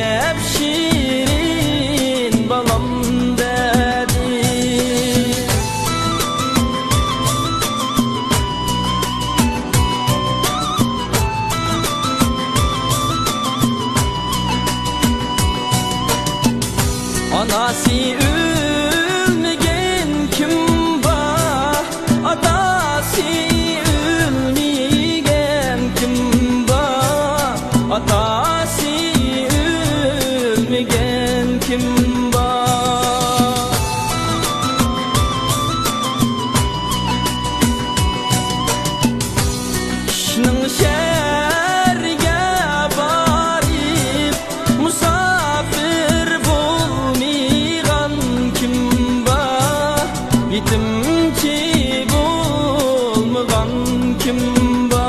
dep şirin balam dedi. Anası ölmegen kim var, atası ölmegen kim var, atası ölmegen kim var. Kişinin şerge varıp musafir bulmayan kim var, yetimçi bulmagan kim var.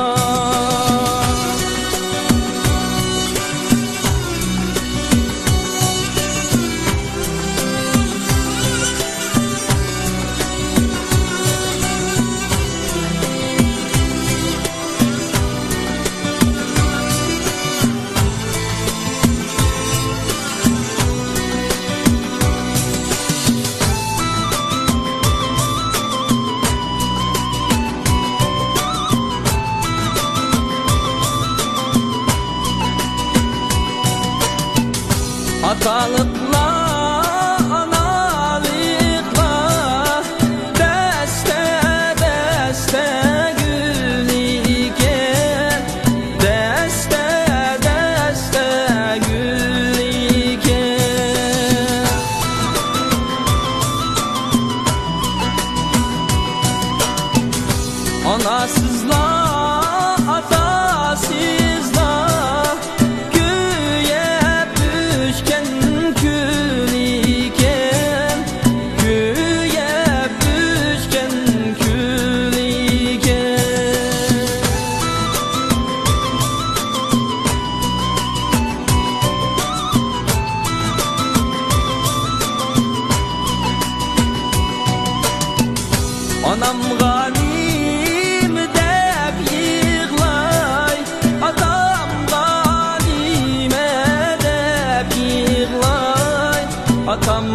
Atalıkla, analıkla, deste deste gül iken, deste deste gül iken. Anasızla, atasızla anam ganim dep yığlay, atam ganime dep yığlay, atam